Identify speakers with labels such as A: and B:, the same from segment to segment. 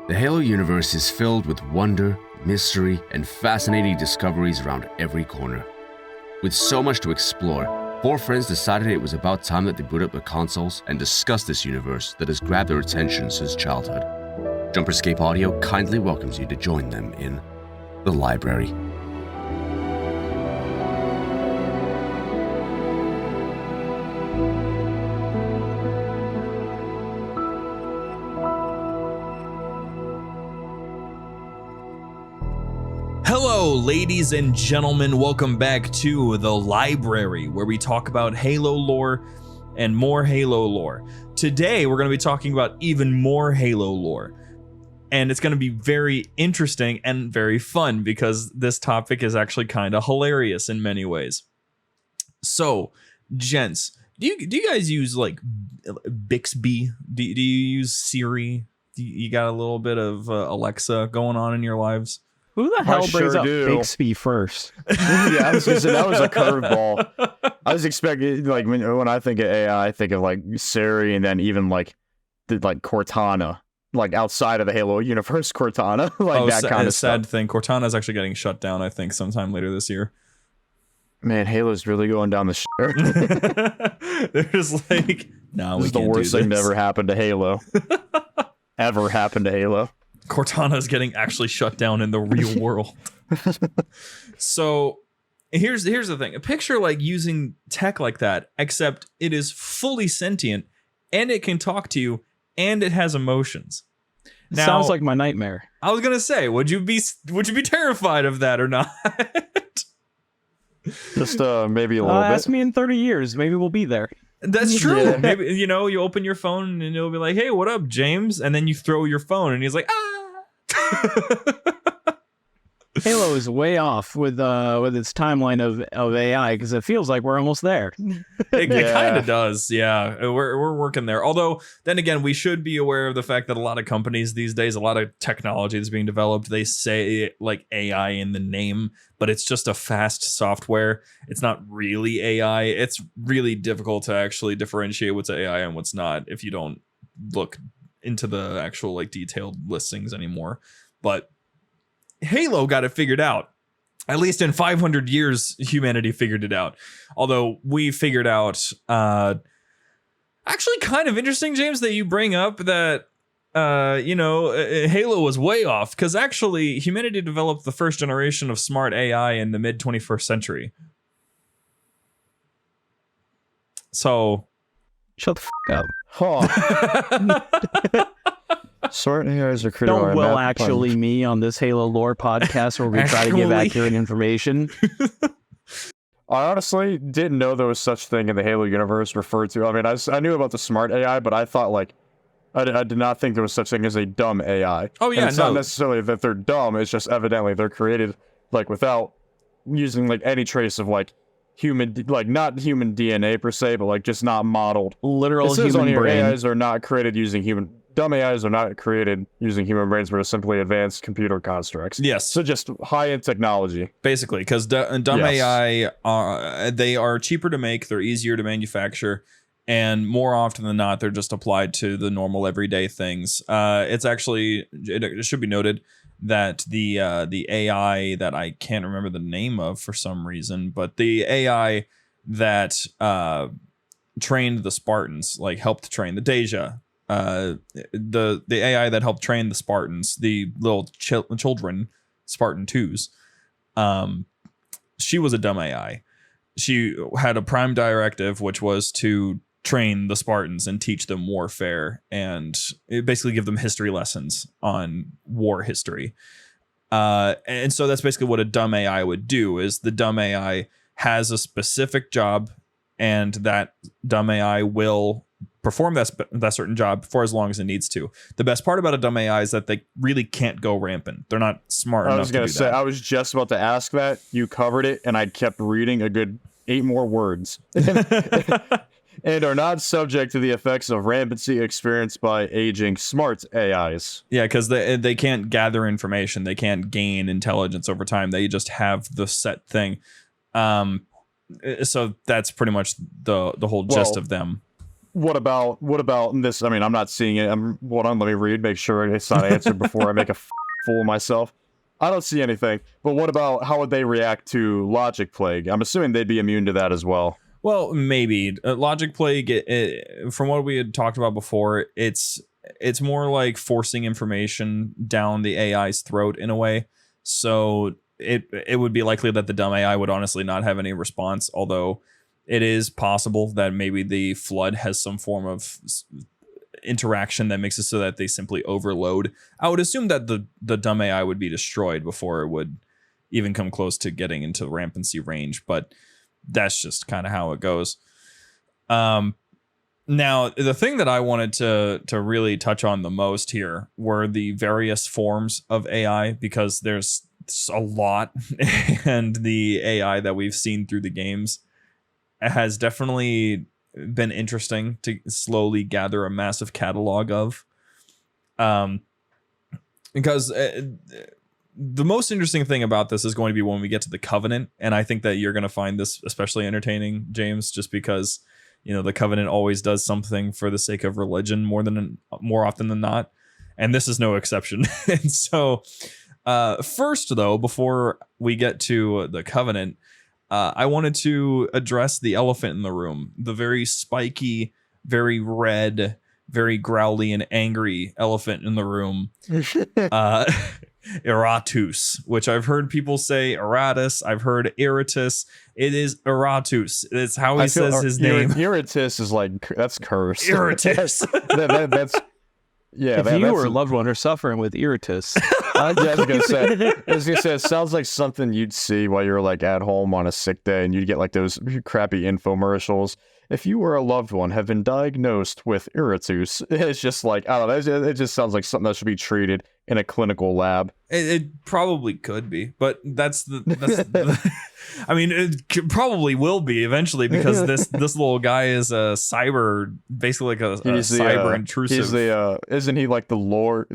A: The Halo universe is filled with wonder, mystery, and fascinating discoveries around every corner. With so much to explore, four friends decided it was about time that they boot up their consoles and discuss this universe that has grabbed their attention since childhood. JumperScape Audio kindly welcomes you to join them in the library.
B: Hello, ladies and gentlemen. Welcome back to the library, where we talk about Halo lore and more Halo lore. Today, we're going to be talking about even more Halo lore. And it's going to be very interesting and very fun because this topic is actually kind of hilarious in many ways. So, gents, do you guys use like Bixby? Do you use Siri? You got a little bit of Alexa going on in your lives?
C: Who the hell brings up Bixby first?
D: Yeah, I was gonna say that was a curveball. I was expecting, like, when I think of AI, I think of like Siri, and then even like Cortana, like outside of the Halo universe, Cortana, like that kind of
B: sad
D: stuff.
B: thing. Cortana is actually getting shut down, I think, sometime later this year.
D: Man, Halo's really going down the shitter.
B: They're just like, no,
D: This is the worst thing to ever happen to Halo. Ever happened to Halo.
B: Cortana is getting actually shut down in the real world. So here's the thing. Picture like using tech like that, except it is fully sentient and it can talk to you and it has emotions. Now,
C: sounds like my nightmare.
B: I was gonna say, would you be terrified of that or not?
D: Just maybe a little bit.
C: Ask me in 30 years. Maybe we'll be there.
B: That's true.
D: Yeah.
B: Maybe, you open your phone and it'll be like, hey, what up, James? And then you throw your phone and he's like, ah.
C: Halo is way off with its timeline of AI because it feels like we're almost there.
B: It kind of does, yeah. We're working there. Although, then again, we should be aware of the fact that a lot of companies these days, a lot of technology that's being developed, they say like AI in the name, but it's just a fast software. It's not really AI. It's really difficult to actually differentiate what's AI and what's not if you don't look into the actual like detailed listings anymore. But Halo got it figured out. At least in 500 years, humanity figured it out. Although we figured out, actually kind of interesting, James, that you bring up that, Halo was way off. Because actually, humanity developed the first generation of smart AI in the mid-21st century. So...
C: Shut the f*** up.
D: Huh. Smart AIs are critical.
C: Don't will actually me on this Halo lore podcast where we try to give accurate information.
D: I honestly didn't know there was such thing in the Halo universe referred to. I mean, I knew about the smart AI, but I thought like I did not think there was such thing as a dumb AI.
B: Oh yeah,
D: and it's not necessarily that they're dumb. It's just evidently they're created like without using like any trace of like human, like not human DNA per se, but like just not modeled.
C: Literal
D: it says
C: human
D: on here,
C: brain.
D: AIs are not created using human. Dumb AIs are not created using human brains, but are simply advanced computer constructs.
B: Yes.
D: So just high-end technology.
B: Basically, because dumb AI, they are cheaper to make, they're easier to manufacture, and more often than not, they're just applied to the normal everyday things. It's actually, it should be noted that the AI that I can't remember the name of for some reason, but the AI that trained the Spartans, like helped train the Deja, the AI that helped train the Spartans, the little children, Spartan 2s, she was a dumb AI. She had a prime directive, which was to train the Spartans and teach them warfare and basically give them history lessons on war history. And so that's basically what a dumb AI would do, is the dumb AI has a specific job and that dumb AI will perform that certain job for as long as it needs to. The best part about a dumb AI is that they really can't go rampant. They're not smart enough to do that. I was going to say,
D: I was just about to ask that. You covered it, and I kept reading a good 8 more words. And are not subject to the effects of rampancy experienced by aging smart AIs.
B: Yeah, because they can't gather information. They can't gain intelligence over time. They just have the set thing. So that's pretty much the whole gist of them.
D: What about this? I mean, I'm not seeing it. Hold on, let me read, make sure it's not answered before I make a fool of myself. I don't see anything. But what about how would they react to Logic Plague? I'm assuming they'd be immune to that as well.
B: Well, maybe Logic Plague. From what we had talked about before, it's more like forcing information down the AI's throat in a way. So it would be likely that the dumb AI would honestly not have any response, although it is possible that maybe the flood has some form of interaction that makes it so that they simply overload. I would assume that the dumb AI would be destroyed before it would even come close to getting into rampancy range, but that's just kind of how it goes. Now, the thing that I wanted to really touch on the most here were the various forms of AI, because there's a lot, and the AI that we've seen through the games has definitely been interesting to slowly gather a massive catalog of. Because the most interesting thing about this is going to be when we get to the Covenant, and I think that you're going to find this especially entertaining, James, just because, you know, the Covenant always does something for the sake of religion more often than not, and this is no exception. And so, first though, before we get to the Covenant, I wanted to address the elephant in the room, the very spiky, very red, very growly and angry elephant in the room. Eratus, which I've heard people say Eratus. I've heard Eratus. It is Eratus. It's how he says his name.
D: Eratus is like, that's cursed.
B: Eratus.
D: That's yeah.
C: If you or a loved one are suffering with iritus,
D: I was gonna say, it sounds like something you'd see while you're like at home on a sick day, and you'd get like those crappy infomercials. If you or a loved one have been diagnosed with iritus, it's just like, I don't know. It just sounds like something that should be treated in a clinical lab.
B: It probably could be, but that's I mean, it probably will be eventually, because this little guy is a cyber, basically like a cyber intrusive.
D: Isn't he like the lore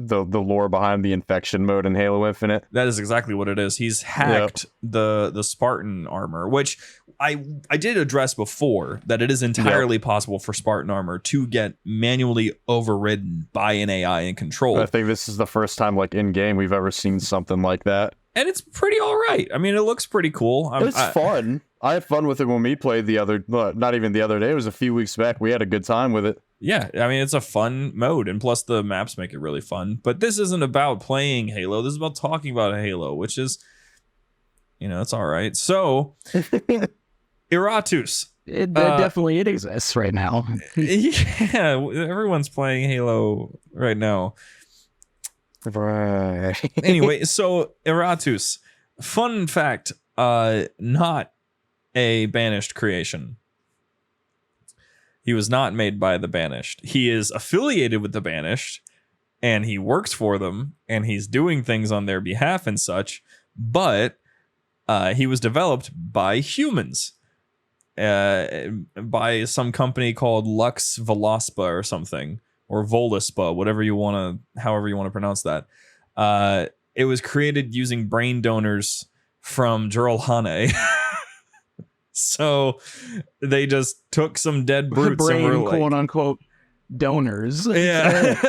D: behind the infection mode in Halo Infinite?
B: That is exactly what it is. He's hacked the Spartan armor, which I did address before, that it is entirely possible for Spartan armor to get manually overridden by an AI in control.
D: I think this is the first time, like in game, we've ever seen something like that.
B: And it's pretty all right. I mean, it looks pretty cool.
D: It's fun. I had fun with it when we played not even the other day. It was a few weeks back. We had a good time with it.
B: Yeah, I mean, it's a fun mode, and plus the maps make it really fun. But this isn't about playing Halo. This is about talking about Halo, which is, you know, it's all right. So, Eratus.
C: it definitely exists right now.
B: Yeah, everyone's playing Halo right now.
D: Right.
B: Anyway, so Eratus, fun fact, not a Banished creation. He was not made by the Banished. He is affiliated with the Banished, and he works for them, and he's doing things on their behalf and such, but he was developed by humans, by some company called Lux Velaspa or something, or Voluspa, however you want to pronounce that. It was created using brain donors from Juralhane. So they just took some dead brutes
C: brain,
B: and were like,
C: quote unquote, donors.
B: yeah.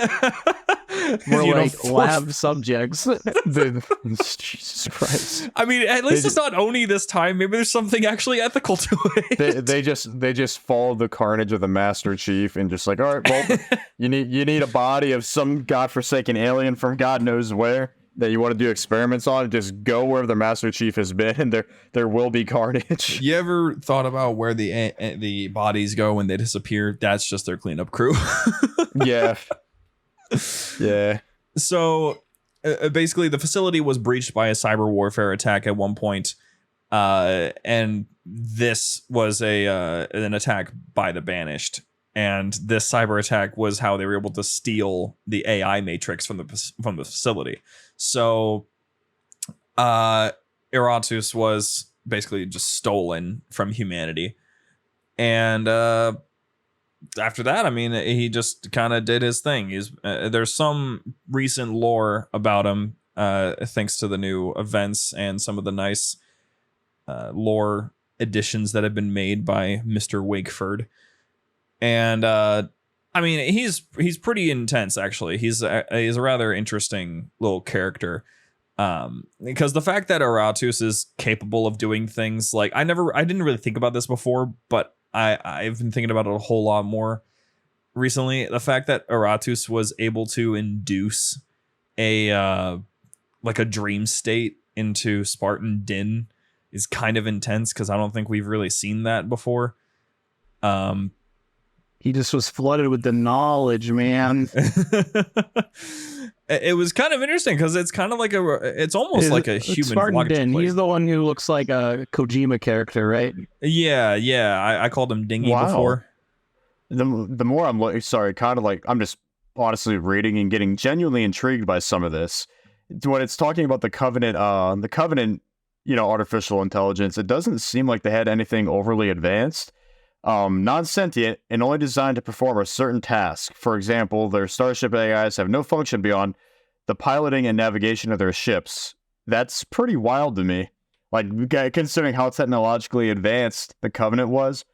C: More like lab subjects.
D: Jesus Christ.
B: I mean, at least it's not Oni this time. Maybe there's something actually ethical to it.
D: They just followed the carnage of the Master Chief and just like, all right, well, you need a body of some godforsaken alien from God knows where that you want to do experiments on. Just go where the Master Chief has been, and there will be carnage.
B: You ever thought about where the bodies go when they disappear? That's just their cleanup crew.
D: Yeah. Yeah.
B: So basically, the facility was breached by a cyber warfare attack at one point, and this was an attack by the Banished. And this cyber attack was how they were able to steal the AI matrix from the facility. So, Eratus was basically just stolen from humanity, and after that, I mean, he just kind of did his thing. There's some recent lore about him, thanks to the new events and some of the nice lore additions that have been made by Mr. Wakeford. And I mean, he's pretty intense actually. He's a rather interesting little character. Because the fact that Aratus is capable of doing things like I didn't really think about this before, but I've been thinking about it a whole lot more recently. The fact that Aratus was able to induce a like a dream state into Spartan Din is kind of intense because I don't think we've really seen that before.
C: He just was flooded with the knowledge, man.
B: It was kind of interesting because it's kind of like it's almost like a human
C: Spartan Din.
B: plate.
C: He's the one who looks like a Kojima character, right?
B: Yeah. I called him Dingy before.
D: The more I'm kind of like I'm just honestly reading and getting genuinely intrigued by some of this. When it's talking about the Covenant, artificial intelligence, it doesn't seem like they had anything overly advanced. Non-sentient and only designed to perform a certain task. For example, their starship AIs have no function beyond the piloting and navigation of their ships. That's pretty wild to me. Like, considering how technologically advanced the Covenant was,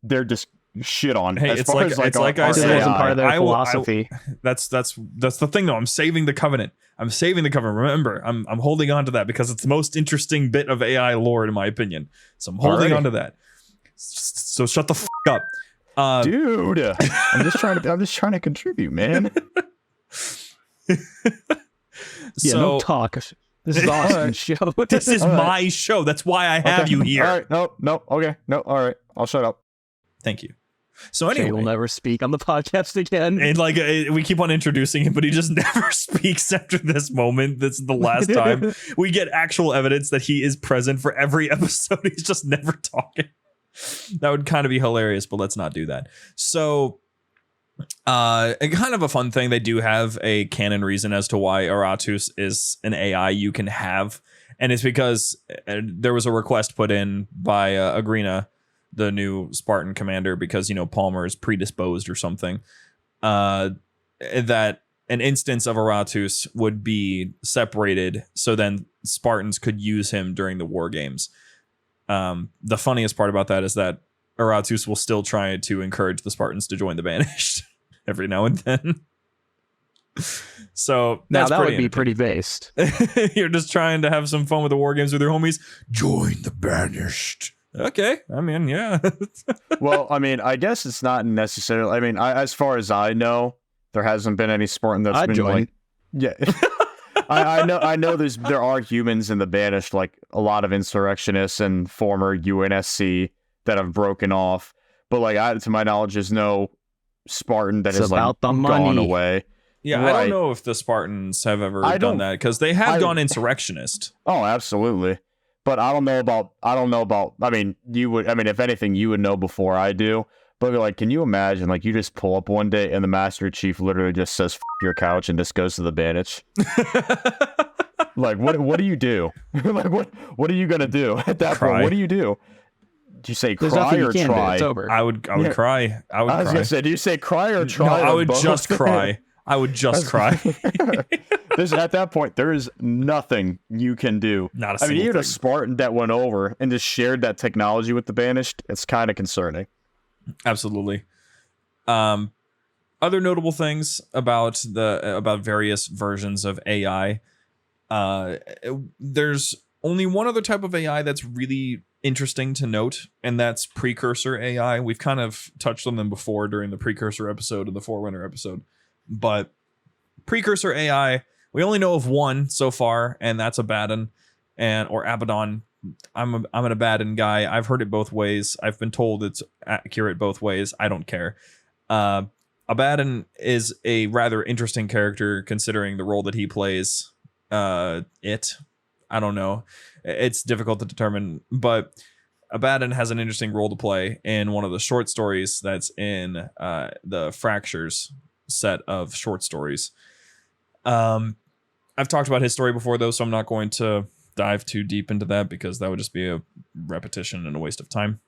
D: they're just shit on.
B: Hey, it's like I said,
C: it wasn't part of their philosophy.
B: That's the thing, though. I'm saving the Covenant. Remember, I'm holding on to that because it's the most interesting bit of AI lore, in my opinion. So I'm holding on to that. So shut the f up,
D: dude. I'm just trying to contribute, man.
C: No talk. This is Austin's show.
B: This is my show. That's why I have you here.
D: All right. No. Okay. No. All right. I'll shut up.
B: Thank you. So anyway,
C: Jay will never speak on the podcast again.
B: And like we keep on introducing him, but he just never speaks after this moment. This is the last time we get actual evidence that he is present for every episode. He's just never talking. That would kind of be hilarious, but let's not do that. So, kind of a fun thing. They do have a canon reason as to why Aratus is an AI you can have, and it's because there was a request put in by Agrina, the new Spartan commander, because Palmer is predisposed or something. That an instance of Aratus would be separated, so then Spartans could use him during the war games. The funniest part about that is that Aratus will still try to encourage the Spartans to join the Banished every now and then. So that
C: would be pretty based.
B: You're just trying to have some fun with the war games with your homies. Join the Banished. Okay, I mean, yeah.
D: Well, I mean, I guess it's not necessarily. I mean, as far as I know, there hasn't been any Spartan that's been
C: join.
D: Like, yeah. I know there are humans in the Banished, like a lot of insurrectionists and former UNSC that have broken off. But like, to my knowledge, there's no Spartan that has like gone away.
B: Yeah, right. I don't know if the Spartans have ever done that because they have gone insurrectionist.
D: Oh, absolutely. But I don't know about. I mean, you would. I mean, if anything, you would know before I do. But like, can you imagine? Like, you just pull up one day and the Master Chief literally just says "F your couch" and just goes to the Banished. Like, what do you do? Like, what are you gonna do at that point? What do you do? Do you say cry or try?
B: It's over. I would cry. I was
D: gonna say, do you say cry or try?
B: No, I would just cry. I would just cry.
D: At that point, there is nothing you can do.
B: Not a single
D: even
B: thing.
D: A Spartan that went over and just shared that technology with the Banished, it's kind of concerning.
B: Absolutely. Other notable things about various versions of AI. There's only one other type of AI that's really interesting to note, and that's Precursor AI. We've kind of touched on them before during the Precursor episode and the Forerunner episode. But Precursor AI, we only know of one so far, and that's Abaddon or Abaddon. I'm an Abaddon guy. I've heard it both ways. I've been told it's accurate both ways. I don't care. Abaddon is a rather interesting character considering the role that he plays. I don't know. It's difficult to determine, but Abaddon has an interesting role to play in one of the short stories that's in the Fractures set of short stories. I've talked about his story before, though, so I'm not going to dive too deep into that because that would just be a repetition and a waste of time.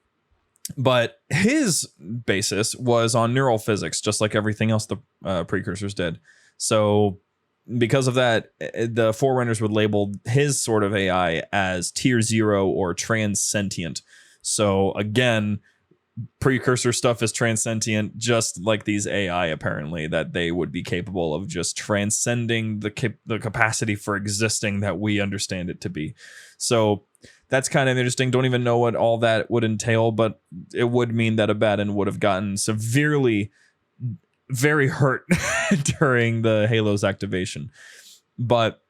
B: But his basis was on neural physics, just like everything else the Precursors did. So because of that, the Forerunners would label his sort of AI as tier 0 or transsentient. So again, precursor stuff is transcendent, just like these AI, apparently, that they would be capable of just transcending the capacity for existing that we understand it to be. So that's kind of interesting. Don't even know what all that would entail, but it would mean that Abaddon would have gotten severely, very hurt during the Halo's activation. But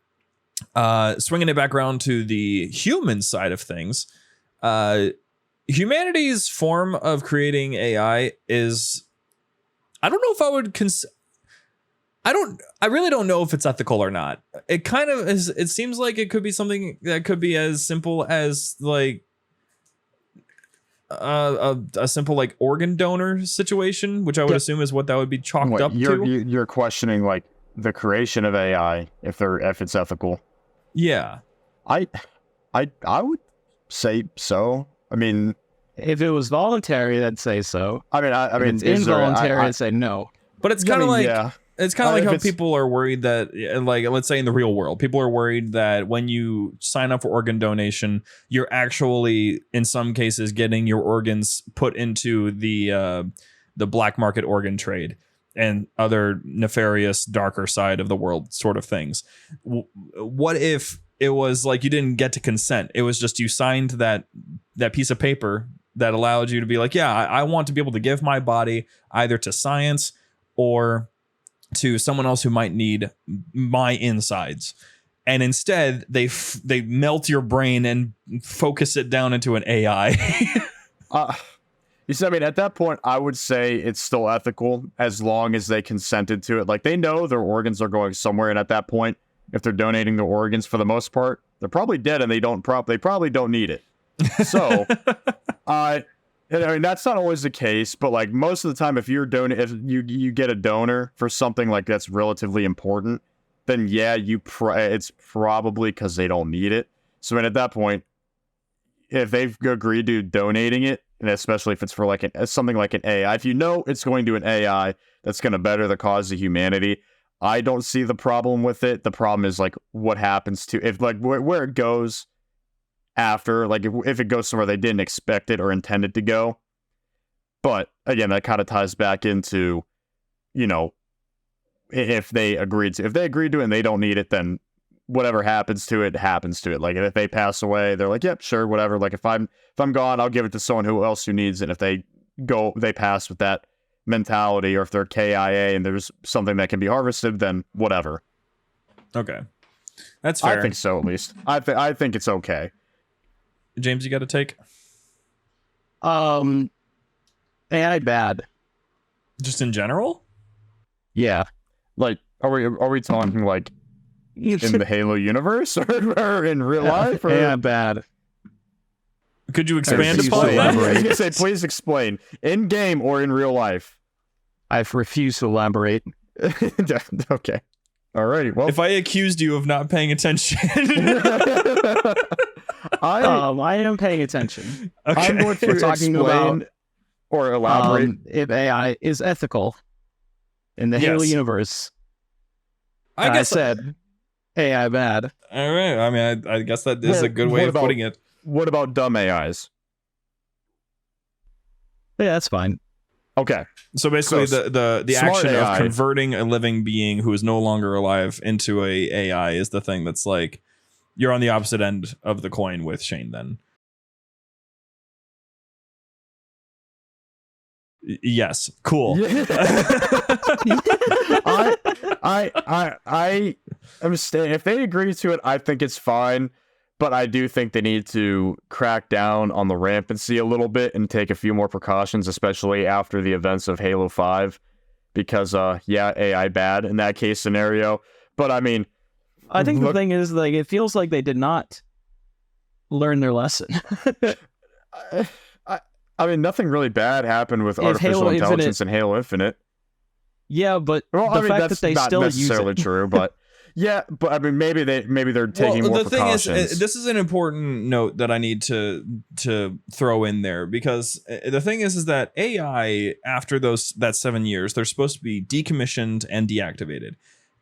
B: swinging it back around to the human side of things, humanity's form of creating AI is, I don't know if I would I really don't know if it's ethical or not. It kind of is. It seems like it could be something that could be as simple as like a simple like organ donor situation, which I would assume is what that would be chalked up to.
D: You're questioning like the creation of AI if it's ethical.
B: Yeah,
D: I would say so. I mean,
C: if it was voluntary, I'd say so.
D: I mean,
C: If it's involuntary, I'd say no.
B: but it's kind of like.
D: yeah.
B: It's kind of like how people are worried that, like, let's say in the real world, people are worried that when you sign up for organ donation, you're actually, in some cases, getting your organs put into the black market organ trade and other nefarious, darker side of the world sort of things. What if it was like you didn't get to consent? It was just you signed that piece of paper that allowed you to be like, yeah, I want to be able to give my body either to science or to someone else who might need my insides, and instead they melt your brain and focus it down into an AI.
D: You see, I mean, at that point, I would say it's still ethical as long as they consented to it. Like, they know their organs are going somewhere, and at that point, if they're donating their organs, for the most part, they're probably dead, and they probably don't need it. So, and I mean, that's not always the case, but like most of the time, if you get a donor for something like that's relatively important, then yeah, it's probably because they don't need it. So, I mean, at that point, if they've agreed to donating it, and especially if it's for like something like an AI, if you know it's going to an AI that's going to better the cause of humanity, I don't see the problem with it. The problem is like what happens to if like where it goes after, like if it goes somewhere they didn't expect it or intend it to go. But again, that kind of ties back into, you know, if they agreed to it and they don't need it, then whatever happens to it happens to it. Like if they pass away, they're like, yep, sure, whatever. Like if I'm gone, I'll give it to someone else who needs it. If they pass with that mentality, or if they're KIA and there's something that can be harvested, then whatever.
B: Okay, that's fair.
D: I think so, at least. I think it's okay.
B: James, you got a take?
C: AI bad.
B: Just in general?
C: Yeah.
D: Like, are we talking like in the Halo universe or in real life? Or?
C: AI bad.
B: Could you expand upon that?
D: I was gonna say, please explain. In game or in real life?
C: I refuse to elaborate.
D: Okay. Alrighty. Well,
B: if I accused you of not paying attention.
C: I am paying attention.
B: Okay.
D: I'm going to
C: talking about
D: or elaborate
C: if AI is ethical in the Halo universe. I said AI bad.
B: All right. I mean, I guess that is a good way of putting it.
D: What about dumb AIs?
C: Yeah, that's fine.
D: Okay.
B: So basically, the action
D: AI.
B: of converting a living being who is no longer alive into a AI is the thing that's like, you're on the opposite end of the coin with Shane then. Yes. Cool.
D: Yeah. I am staying. If they agree to it, I think it's fine. But I do think they need to crack down on the rampancy a little bit and take a few more precautions, especially after the events of Halo 5. Because, AI bad in that case scenario. But I mean,
C: I think the thing is, like, it feels like they did not learn their lesson.
D: I mean, nothing really bad happened with artificial intelligence in Halo Infinite.
C: Yeah, but the fact that they still use it.
D: That's not necessarily true, but yeah, but I mean, maybe they're taking more precautions.
B: Thing is, this is an important note that I need to throw in there, because the thing is that AI, after that 7 years, they're supposed to be decommissioned and deactivated,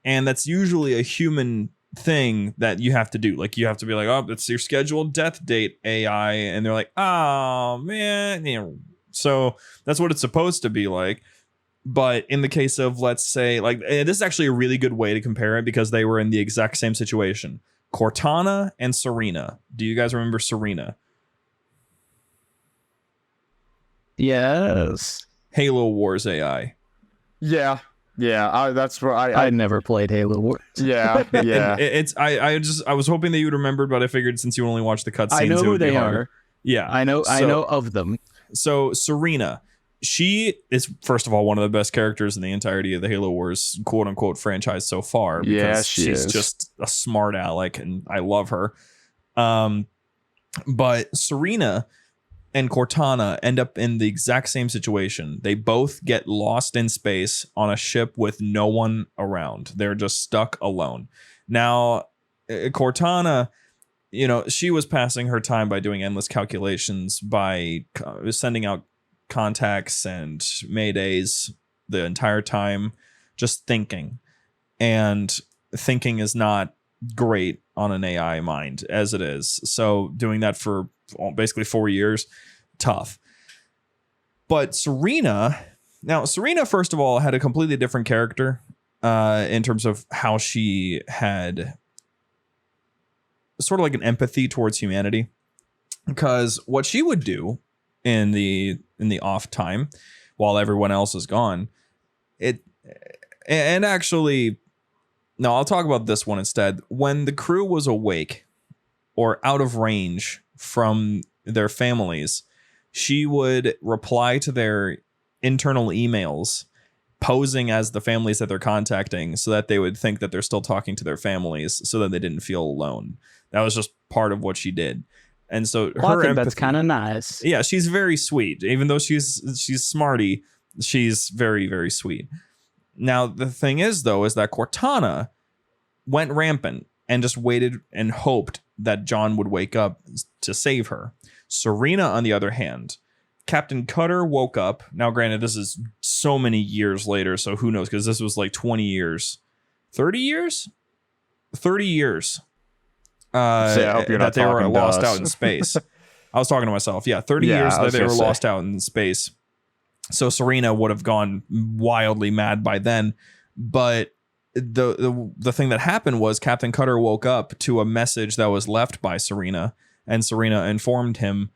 B: and that's usually a human thing that you have to do. Like, you have to be like, oh, it's your scheduled death date, AI, and they're like, oh man, So that's what it's supposed to be like. But in the case of, let's say, like, this is actually a really good way to compare it because they were in the exact same situation. Cortana and Serena. Do you guys remember Serena?
C: Yes.
B: Halo Wars AI.
D: Yeah. That's where
C: I never played Halo Wars.
D: Yeah.
B: I was hoping that you'd remembered, but I figured since you only watched the cutscenes,
C: I know who they
B: harder.
C: are.
B: Yeah,
C: I know of them.
B: So Serena, she is, first of all, one of the best characters in the entirety of the Halo Wars quote unquote franchise so far. Because she's just a smart aleck, and I love her. But Serena and Cortana end up in the exact same situation. They both get lost in space on a ship with no one around. They're just stuck alone. Now, Cortana, she was passing her time by doing endless calculations, by sending out contacts and maydays the entire time, just thinking. And thinking is not great on an AI mind as it is. So doing that for basically 4 years, tough. But Serena, first of all, had a completely different character in terms of how she had sort of like an empathy towards humanity. Because what she would do in the off time while everyone else is gone, I'll talk about this one instead. When the crew was awake or out of range from their families, she would reply to their internal emails posing as the families that they're contacting so that they would think that they're still talking to their families so that they didn't feel alone. That was just part of what she did. And so
C: I think that's kind of nice.
B: Yeah, she's very sweet. Even though she's smarty, she's very, very sweet. Now, the thing is, though, is that Cortana went rampant and just waited and hoped that John would wake up to save her. Serena, on the other hand, Captain Cutter woke up. Now, granted, this is so many years later, so who knows? Because this was like 20 years. 30 years? 30 years.
D: I hope you're not
B: that they were lost
D: us.
B: out in space. I was talking to myself. Yeah, 30 years that they were lost out in space. So Serena would have gone wildly mad by then. But the thing that happened was Captain Cutter woke up to a message that was left by Serena, and Serena informed him,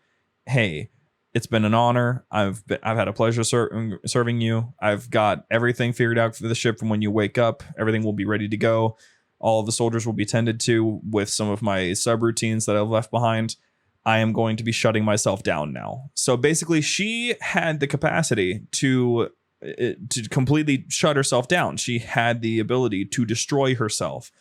B: "Hey, it's been an honor. I've had a pleasure serving you. I've got everything figured out for the ship from when you wake up. Everything will be ready to go. All of the soldiers will be tended to with some of my subroutines that I've left behind. I am going to be shutting myself down now." So basically, she had the capacity to completely shut herself down. She had the ability to destroy herself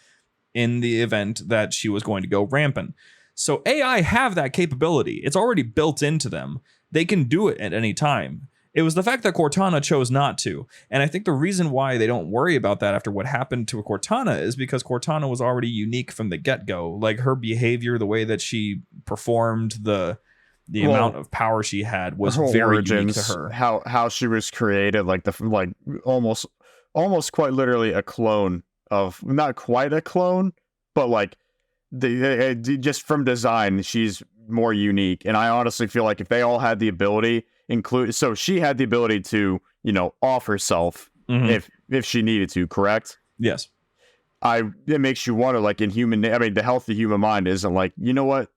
B: in the event that she was going to go rampant. So AI have that capability. It's already built into them. They can do it at any time. It was the fact that Cortana chose not to. And I think the reason why they don't worry about that after what happened to Cortana is because Cortana was already unique from the get-go. Like her behavior, the way that she performed, the amount of power she had was very unique to her.
D: How she was created, like almost quite literally a clone of, not quite a clone, but like just from design, she's more unique. And I honestly feel like if they all had the ability, so she had the ability to, off herself if she needed to, correct?
B: Yes.
D: It makes you wonder, like the healthy human mind isn't like, you know what?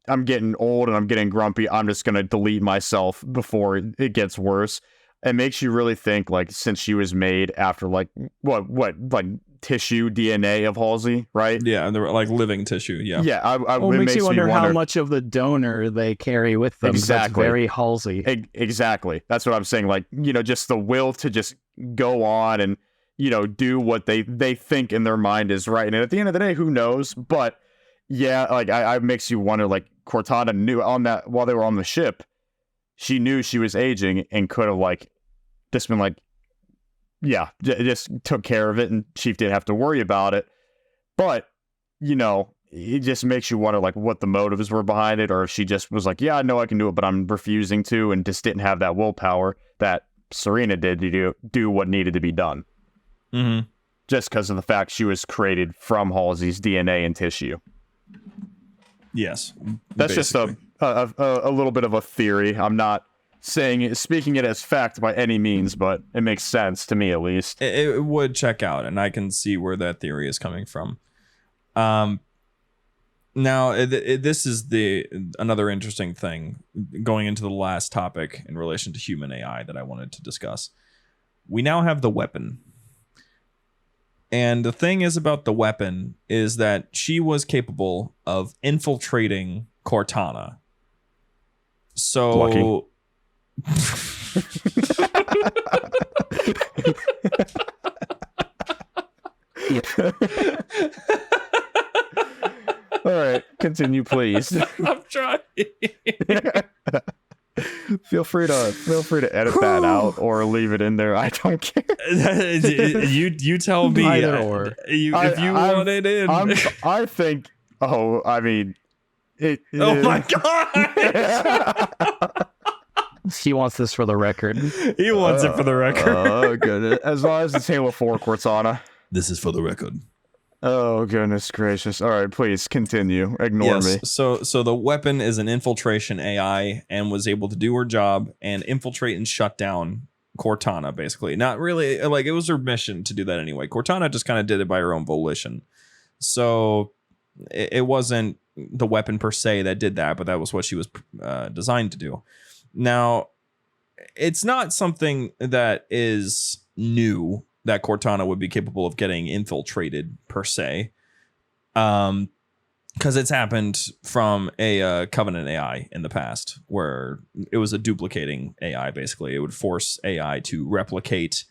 D: I'm getting old and I'm getting grumpy. I'm just going to delete myself before it gets worse. It makes you really think, like, since she was made after like tissue DNA of Halsey, right?
B: Yeah, and they were like living tissue. Yeah.
D: Yeah.
C: It makes you wonder how much of the donor they carry with them.
D: Exactly.
C: That's very Halsey.
D: Exactly. That's what I'm saying. Like, just the will to just go on and, do what they think in their mind is right. And at the end of the day, who knows? But yeah, like I makes you wonder, like Cortana knew while they were on the ship, she knew she was aging and could have like just been like, yeah, just took care of it, and Chief didn't have to worry about it. But, it just makes you wonder, like, what the motives were behind it, or if she just was like, yeah, I know I can do it, but I'm refusing to, and just didn't have that willpower that Serena did to do what needed to be done.
B: Mm-hmm.
D: Just because of the fact she was created from Halsey's DNA and tissue.
B: Yes.
D: That's basically just a little bit of a theory. I'm not speaking it as fact by any means, but it makes sense to me at least.
B: It would check out, and I can see where that theory is coming from. Now, this is another interesting thing going into the last topic in relation to human AI that I wanted to discuss. We now have the weapon. And the thing is about the weapon is that she was capable of infiltrating Cortana. So...
D: Lucky. All right, continue, please.
B: I'm trying.
D: Feel free to edit that out or leave it in there. I don't care.
B: you tell me.
C: Either or.
B: If you want it in.
D: I think. Oh, I mean.
B: Oh my god.
C: He wants this for the record.
B: He wants it for the record.
D: Oh goodness! As long as it's Halo 4 Cortana.
B: This is for the record.
D: Oh goodness gracious! All right, please continue. Ignore me.
B: So the weapon is an infiltration AI and was able to do her job and infiltrate and shut down Cortana. Basically, not really like it was her mission to do that anyway. Cortana just kind of did it by her own volition. So it wasn't the weapon per se that did that, but that was what she was designed to do. Now, it's not something that is new that Cortana would be capable of getting infiltrated per se, because it's happened from a Covenant AI in the past, where it was a duplicating AI. Basically, it would force AI to replicate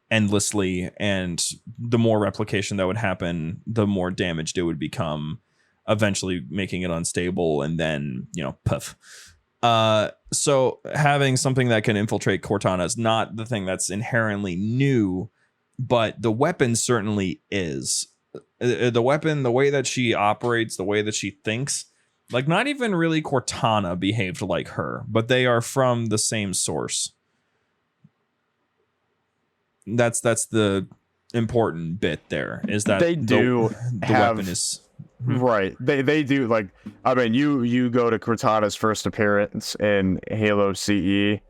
B: endlessly, and the more replication that would happen, the more damaged it would become, eventually making it unstable, and then poof. So having something that can infiltrate Cortana is not the thing that's inherently new, but the weapon certainly is. The weapon, the way that she operates, the way that she thinks, like not even really Cortana behaved like her, but they are from the same source. That's the important bit there, is that
D: they do
B: the weapon is...
D: Right. They do, like, I mean, you go to Cortana's first appearance in Halo CE,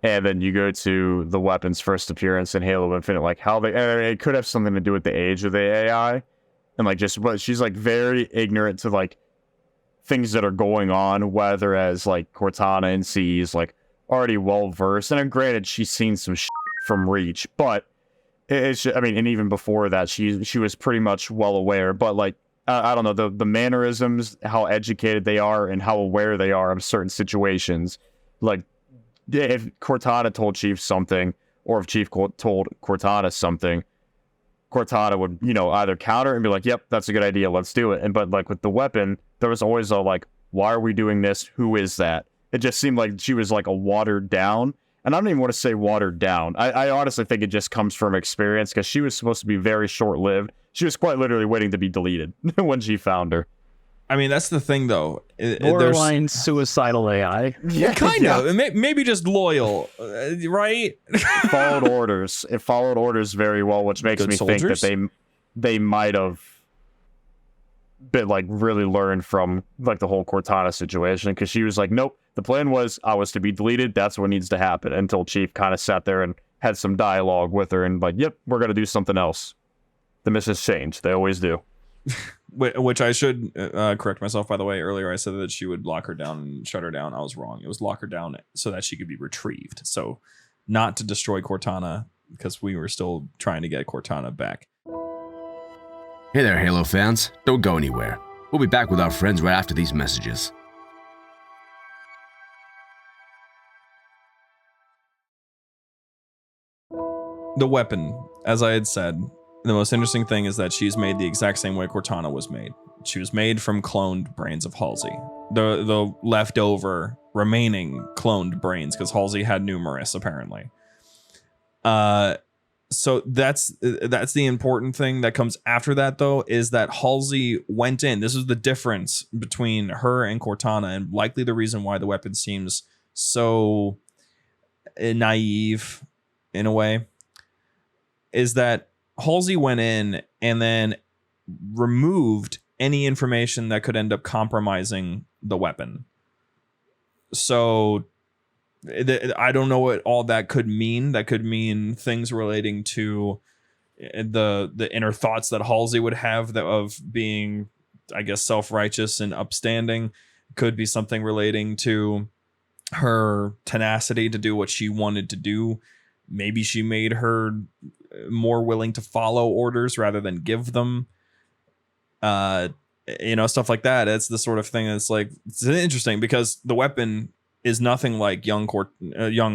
D: and then you go to the weapon's first appearance in Halo Infinite, like how it could have something to do with the age of the AI, and like but she's like very ignorant to like things that are going on, whereas like Cortana in CE is like already well versed, and granted she's seen some shit from Reach, but it's, I mean, and even before that she was pretty much well aware, but like I don't know, the mannerisms, how educated they are and how aware they are of certain situations. Like, if Cortana told Chief something, or if Chief told Cortana something, Cortana would, either counter and be like, yep, that's a good idea, let's do it. But like with the weapon, there was always a like, why are we doing this? Who is that? It just seemed like she was like a watered down. And I don't even want to say watered down. I honestly think it just comes from experience, because she was supposed to be very short-lived. She was quite literally waiting to be deleted when she found her.
B: I mean, that's the thing, though.
C: Borderline suicidal AI.
B: Yeah, kind of. Maybe just loyal, right?
D: Followed orders. It followed orders very well, which makes me think that they might have been like really learned from like the whole Cortana situation, because she was like, nope, the plan was I was to be deleted. That's what needs to happen. Until Chief kind of sat there and had some dialogue with her and like, yep, we're gonna do something else. The missions change. They always do.
B: Which I should correct myself, by the way. Earlier I said that she would lock her down and shut her down. I was wrong. It was lock her down so that she could be retrieved. So not to destroy Cortana, because we were still trying to get Cortana back.
A: Hey there, Halo fans. Don't go anywhere. We'll be back with our friends right after these messages.
B: The weapon, as I had said, the most interesting thing is that she's made the exact same way Cortana was made. She was made from cloned brains of Halsey. The leftover remaining cloned brains, because Halsey had numerous, apparently. So that's the important thing that comes after that, though, is that Halsey went in. This is the difference between her and Cortana, and likely the reason why the weapon seems so naive in a way, is that Halsey went in and then removed any information that could end up compromising the weapon. So I don't know what all that could mean. That could mean things relating to the inner thoughts that Halsey would have of being, I guess, self-righteous and upstanding. Could be something relating to her tenacity to do what she wanted to do. Maybe she made her more willing to follow orders rather than give them. Stuff like that. It's the sort of thing that's like, it's interesting because the weapon is nothing like young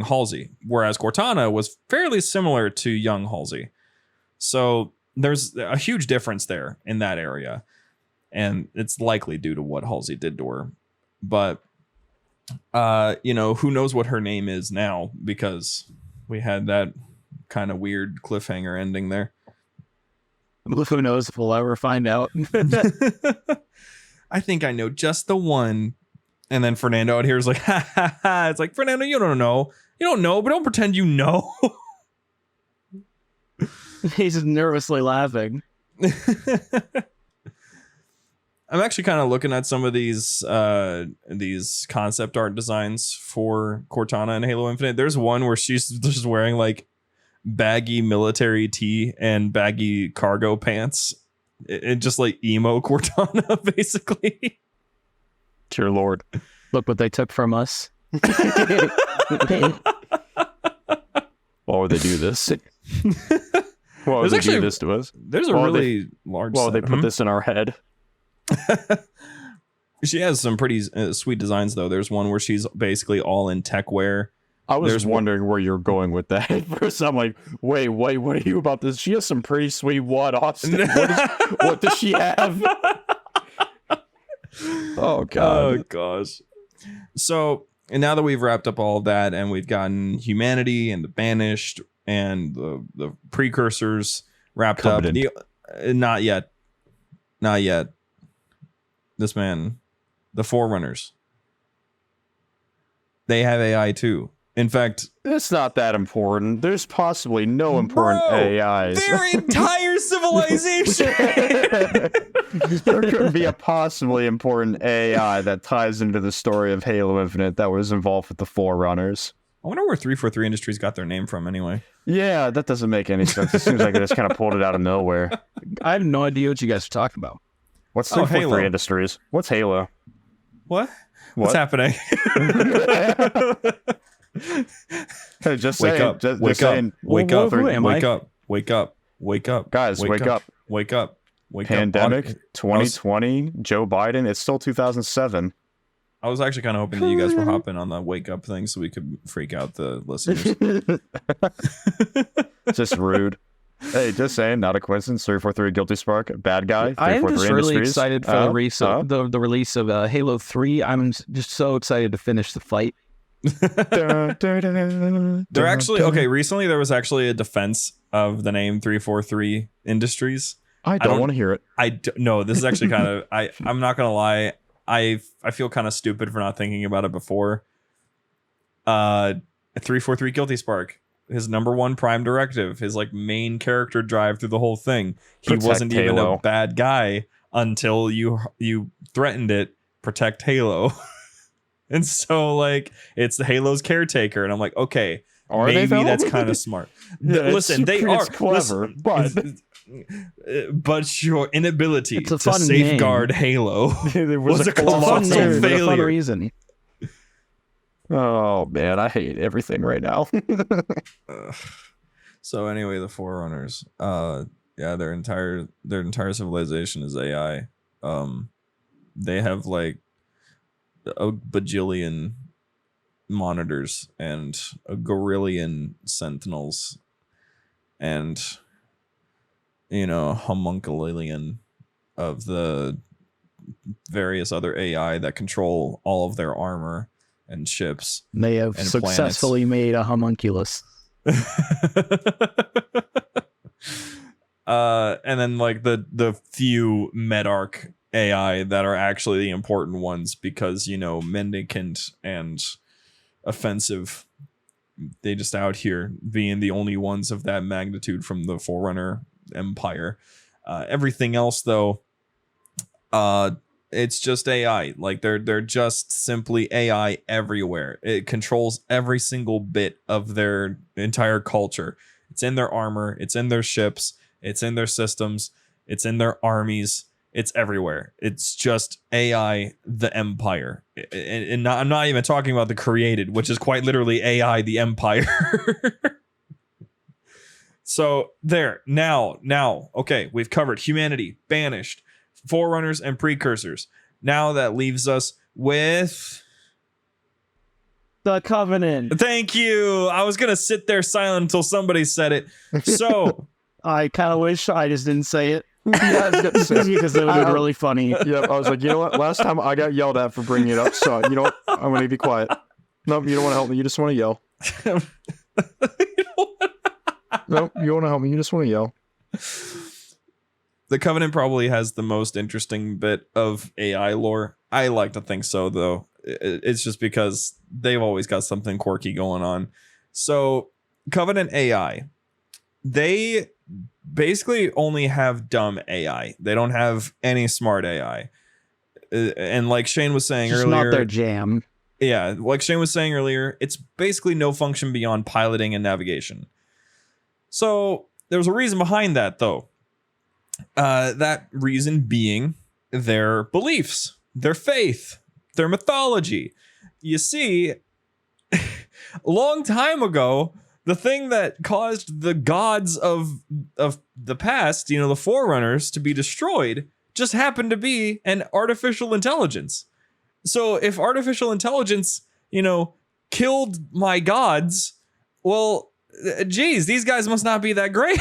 B: Halsey, whereas Cortana was fairly similar to young Halsey. So there's a huge difference there in that area, and it's likely due to what Halsey did to her. But who knows what her name is now, because we had that kind of weird cliffhanger ending there.
C: Who knows if we'll ever find out.
B: I think I know just the one. And then Fernando out here is like, ha ha ha. It's like, Fernando, you don't know. You don't know, but don't pretend you know.
C: He's just nervously laughing.
B: I'm actually kind of looking at some of these concept art designs for Cortana and Halo Infinite. There's one where she's just wearing like baggy military tee and baggy cargo pants. It just like emo Cortana, basically.
D: Dear Lord.
C: Look what they took from us.
D: Why would they do this? Why would they do this to us?
B: There's a really large...
D: Why would they put this in our head?
B: She has some pretty sweet designs, though. There's one where she's basically all in tech wear.
D: I was wondering where you're going with that. At first, I'm like, wait, what are you about this? She has some pretty sweet what, Austin? What does she have? Oh, God.
B: Oh, gosh. So, and now that we've wrapped up all of that and we've gotten humanity and the banished and the precursors wrapped
D: Covenant.
B: up. Not yet. Not yet. This man, the Forerunners. They have AI too. In fact,
D: it's not that important. There's possibly no important AIs.
B: Their entire civilization.
D: There could be a possibly important AI that ties into the story of Halo Infinite that was involved with the Forerunners.
B: I wonder where 343 Industries got their name from anyway.
D: Yeah, that doesn't make any sense. It seems like they just kind of pulled it out of nowhere.
C: I have no idea what you guys are talking about.
D: What's 343 Industries? What's Halo?
B: What? What's happening?
D: Hey, just
B: wake
D: saying,
B: up,
D: just
B: wake
D: saying.
B: Up, wake up,
C: wake
B: up, wake up, wake up,
D: guys, wake up,
B: wake up, wake
D: Pandemic,
B: up.
D: 2020, Joe Biden. It's still 2007.
B: I was actually kind of hoping that you guys were hopping on the wake up thing so we could freak out the listeners.
D: Just rude. Hey, just saying, not a coincidence. 343 Guilty Spark, bad guy.
C: I am just really excited for the release of Halo 3. I'm just so excited to finish the fight.
B: They're actually okay. Recently, there was actually a defense of the name 343 Industries.
D: I don't want to hear it.
B: No, this is actually kind of. I'm not gonna lie. I feel kind of stupid for not thinking about it before. 343 Guilty Spark. His number one prime directive, his like main character drive through the whole thing. He wasn't even a bad guy until you threatened it. Protect Halo. And so, like, it's the Halo's caretaker, and I'm like, okay, maybe that's kind of smart. Listen, they are
D: clever,
B: but your inability to safeguard Halo was a colossal failure.
C: For a reason.
D: Oh man, I hate everything right now.
B: So anyway, the Forerunners, their entire civilization is AI. They have like a bajillion monitors and a gorillion sentinels and homunculian of the various other AI that control all of their armor and ships.
C: They have successfully made a homunculus.
B: And then like the few Medarch AI that are actually the important ones because, mendicant and offensive, they just out here being the only ones of that magnitude from the Forerunner Empire. Everything else, though, It's just AI. Like they're just simply AI everywhere. It controls every single bit of their entire culture. It's in their armor, it's in their ships, it's in their systems, it's in their armies. It's everywhere. It's just AI, the Empire. And I'm not even talking about the created, which is quite literally AI, the Empire. So there, now, okay, we've covered humanity, banished, Forerunners, and Precursors. Now that leaves us with...
C: the Covenant.
B: Thank you. I was going to sit there silent until somebody said it. So...
C: I kind of wish I just didn't say it.
D: Yeah,
C: because it would have been really funny.
D: Yeah, I was like, you know what? Last time I got yelled at for bringing it up, so you know what? I'm going to be quiet. Nope, you don't want to help me. You just want to yell. Nope, you want to help me. You just want to yell.
B: The Covenant probably has the most interesting bit of AI lore. I like to think so, though. It's just because they've always got something quirky going on. So, Covenant AI, they basically only have dumb AI. They don't have any smart AI. And like Shane was saying
C: it's
B: earlier,
C: not their jam.
B: Yeah, like Shane was saying earlier, it's basically no function beyond piloting and navigation. So there's a reason behind that, though. That reason being their beliefs, their faith, their mythology. You see, a long time ago, the thing that caused the gods of the past, you know, the Forerunners, to be destroyed just happened to be an artificial intelligence. So if artificial intelligence, you know, killed my gods, well, geez, these guys must not be that great.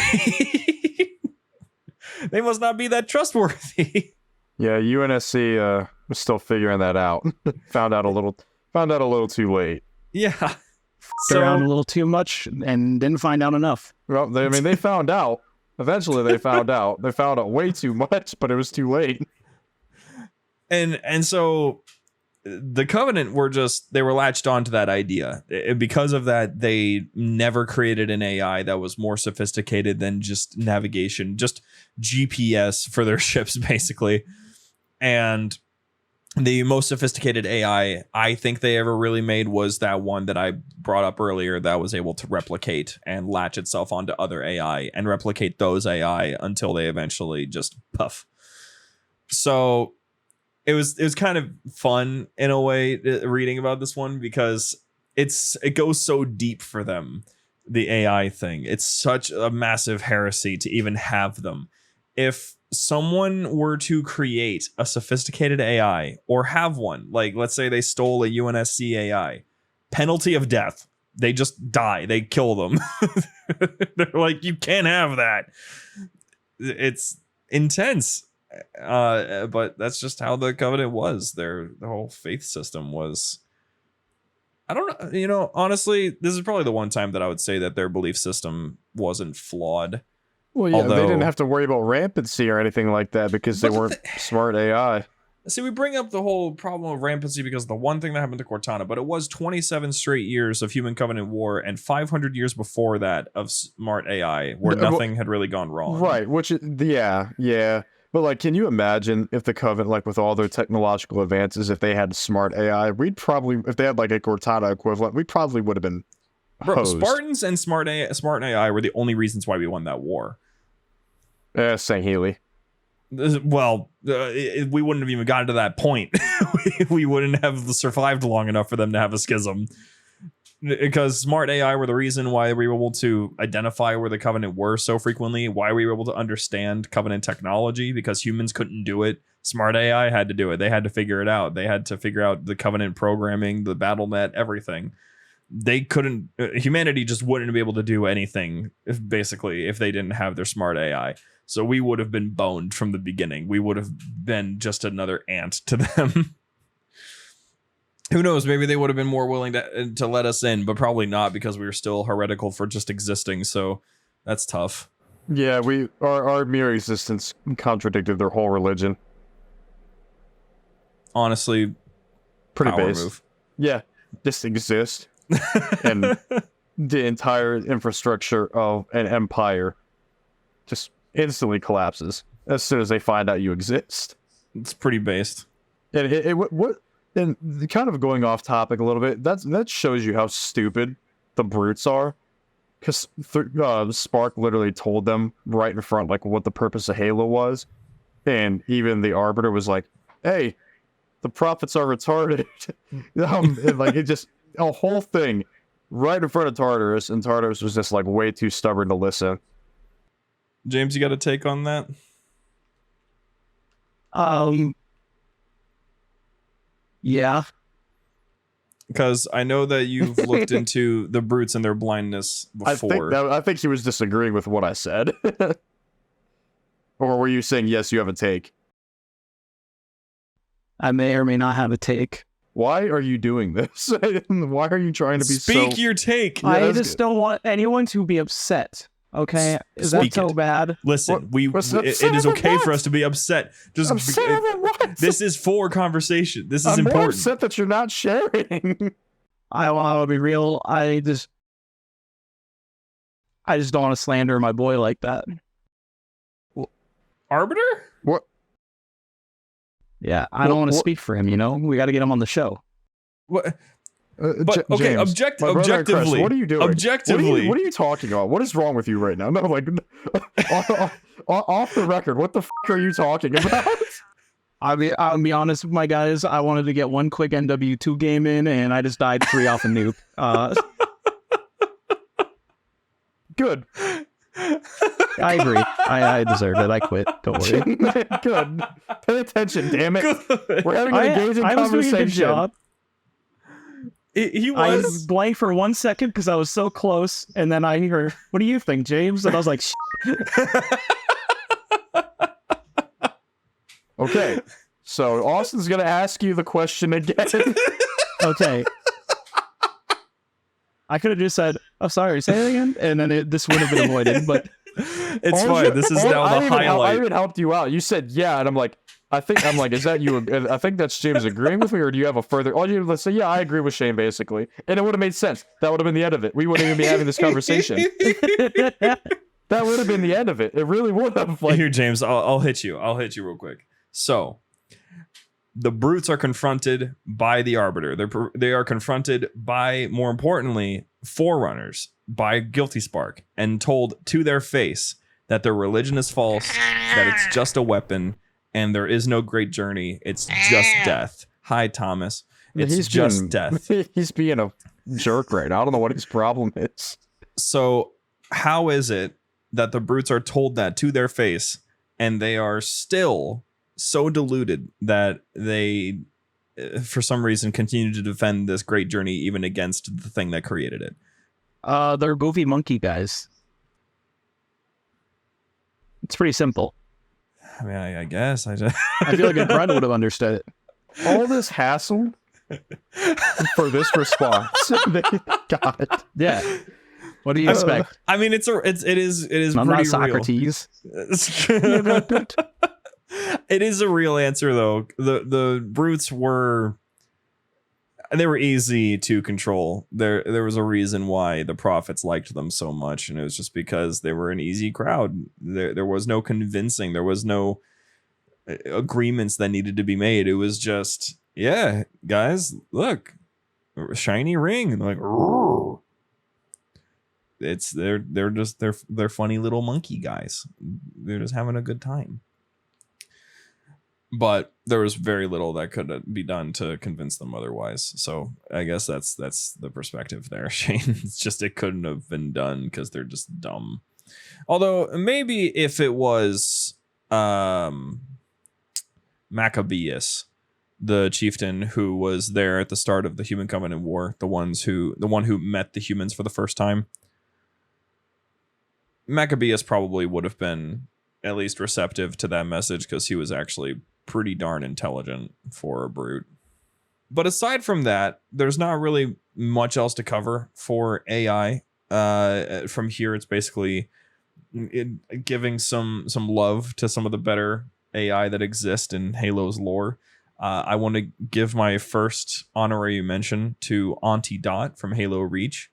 B: They must not be that trustworthy.
D: Yeah, UNSC was still figuring that out. Found out a little too late.
B: Yeah.
C: Around a little too much and didn't find out enough.
D: Well, they found out. Eventually, they found out. They found out way too much, but it was too late.
B: And so the Covenant they were latched onto that idea. Because of that, they never created an AI that was more sophisticated than just navigation, just GPS for their ships, basically. And the most sophisticated AI I think they ever really made was that one that I brought up earlier that was able to replicate and latch itself onto other AI and replicate those AI until they eventually just puff. So it was kind of fun in a way reading about this one because it goes so deep for them, the AI thing. It's such a massive heresy to even have them. If someone were to create a sophisticated AI or have one, like let's say they stole a UNSC AI, penalty of death. They just die. They kill them. They're like, you can't have that. It's intense. But that's just how the Covenant was. The whole faith system was. I don't know. You know, honestly, this is probably the one time that I would say that their belief system wasn't flawed.
D: Well, yeah, they didn't have to worry about rampancy or anything like that because they weren't smart AI.
B: See, we bring up the whole problem of rampancy because of the one thing that happened to Cortana, but it was 27 straight years of Human Covenant War and 500 years before that of smart AI where nothing had really gone wrong.
D: Right, which, yeah. But, like, can you imagine if the Covenant, like, with all their technological advances, if they had smart AI, if they had, like, a Cortana equivalent, we probably would have been hosed.
B: Bro, Spartans and smart AI were the only reasons why we won that war.
D: St. Healy.
B: Well, we wouldn't have even gotten to that point. We wouldn't have survived long enough for them to have a schism. Because smart AI were the reason why we were able to identify where the Covenant were so frequently, why we were able to understand Covenant technology, because humans couldn't do it. Smart AI had to do it. They had to figure it out. They had to figure out the Covenant programming, the BattleNet, everything. They couldn't, humanity just wouldn't be able to do anything, basically, if they didn't have their smart AI. So we would have been boned from the beginning. We would have been just another ant to them. Who knows? Maybe they would have been more willing to let us in, but probably not because we were still heretical for just existing. So that's tough.
D: Yeah, our mere existence contradicted their whole religion.
B: Honestly,
D: pretty
B: power
D: base.
B: Move.
D: Yeah, just exist, and the entire infrastructure of an empire just instantly collapses as soon as they find out you exist.
B: It's pretty based.
D: And kind of going off topic a little bit, that shows you how stupid the brutes are. Because Spark literally told them right in front, like, what the purpose of Halo was. And even the Arbiter was like, hey, the prophets are retarded. And, like, it just, a whole thing right in front of Tartarus, and Tartarus was just, like, way too stubborn to listen.
B: James, you got a take on that?
C: Yeah.
B: Because I know that you've looked into the brutes and their blindness before.
D: I think she was disagreeing with what I said. Or were you saying, yes, you have a take?
C: I may or may not have a take.
D: Why are you doing this? Why are you trying to be
B: Speak your take.
C: I just don't want anyone to be upset. Okay, is that so bad?
B: Listen, it is okay for us to be upset. This is for conversation. This is important.
D: I'm more upset that you're not sharing.
C: I want to be real. I just don't want to slander my boy like that.
B: Arbiter?
D: What?
C: Yeah, I don't want to speak for him. You know, we got to get him on the show.
B: What? But okay,
D: James,
B: objectively,
D: Chris, what are you doing?
B: Objectively,
D: what are you talking about? What is wrong with you right now? No, like off the record, what the fuck are you talking about?
C: I'll be honest with my guys. I wanted to get one quick NW2 game in, and I just died 3 off a nuke.
D: Good.
C: I agree. I deserve it. I quit. Don't worry.
D: Good. Pay attention, damn it. Good. We're having an engaging conversation.
C: I was doing a good job.
B: He was.
C: I blanked for 1 second because I was so close, and then I heard, "What do you think, James?" And I was like,
D: Okay, so Austin's gonna ask you the question again.
C: Okay. I could have just said, "Oh, sorry, say it again," and then this would have been avoided. But
B: it's fine. This is now the highlight.
D: I even helped you out. You said yeah, and I'm like, is that you? I think that's James agreeing with me, or do you have a further? All you let's say, yeah, I agree with Shane basically, and it would have made sense. That would have been the end of it. We wouldn't even be having this conversation. That would have been the end of it. It really would have. Like,
B: here, James, I'll hit you. I'll hit you real quick. So, the brutes are confronted by the Arbiter. They are confronted by, more importantly, Forerunners, by Guilty Spark, and told to their face that their religion is false, that it's just a weapon, and there is no great journey. It's just death. Hi, Thomas. It's just death.
D: He's being a jerk right now. I don't know what his problem is.
B: So, how is it that the brutes are told that to their face, and they are still so deluded that they, for some reason, continue to defend this great journey even against the thing that created it?
C: They're goofy monkey guys. It's pretty simple.
B: I mean, I guess I
C: feel like a friend would have understood it.
D: All this hassle for this response. God.
C: Yeah. What do you expect?
B: I mean, it is.
C: I'm
B: pretty
C: not Socrates.
B: Real. It is a real answer, though. The brutes were easy to control. There was a reason why the prophets liked them so much, and it was just because they were an easy crowd. There was no convincing. There was no agreements that needed to be made. It was just, yeah, guys, look, shiny ring, and like, Rrr. They're funny little monkey guys. They're just having a good time. But there was very little that could be done to convince them otherwise. So I guess that's the perspective there, Shane. It's just it couldn't have been done because they're just dumb. Although maybe if it was Maccabeus, the chieftain who was there at the start of the Human Covenant War, the one who met the humans for the first time, Maccabeus probably would have been at least receptive to that message because he was actually pretty darn intelligent for a brute. But aside from that, there's not really much else to cover for AI. From here, it's basically giving some love to some of the better AI that exist in Halo's lore. I want to give my first honorary mention to Auntie Dot from Halo Reach.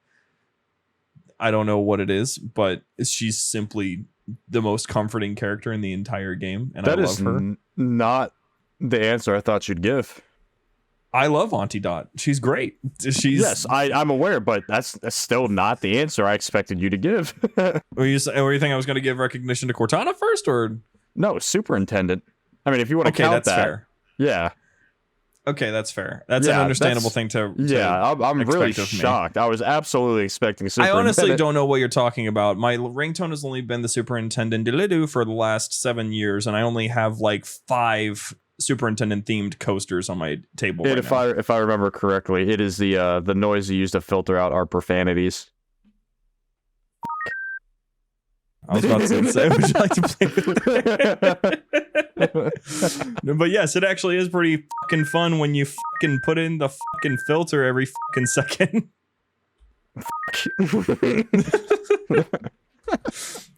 B: I don't know what it is, but she's simply the most comforting character in the entire game, and
D: that
B: I love her.
D: Not the answer I thought you'd give.
B: I love Auntie Dot. She's great.
D: Yes, I'm aware, but that's still not the answer I expected you to give.
B: Were you think I was going to give recognition to Cortana first, or
D: no, superintendent? I mean, if you want to count
B: that's
D: that,
B: fair.
D: Yeah.
B: Okay, that's fair. That's an understandable thing to
D: I'm really shocked. I was absolutely expecting superintendent.
B: I honestly don't know what you're talking about. My ringtone has only been the superintendent Dilidu for the last 7 years, and I only have like 5 superintendent themed coasters on my table right now.
D: If I remember correctly, it is the noise you use to filter out our profanities.
B: I was about to say, would you like to play with it? But yes, it actually is pretty fucking fun when you fucking put in the fucking filter every fucking second.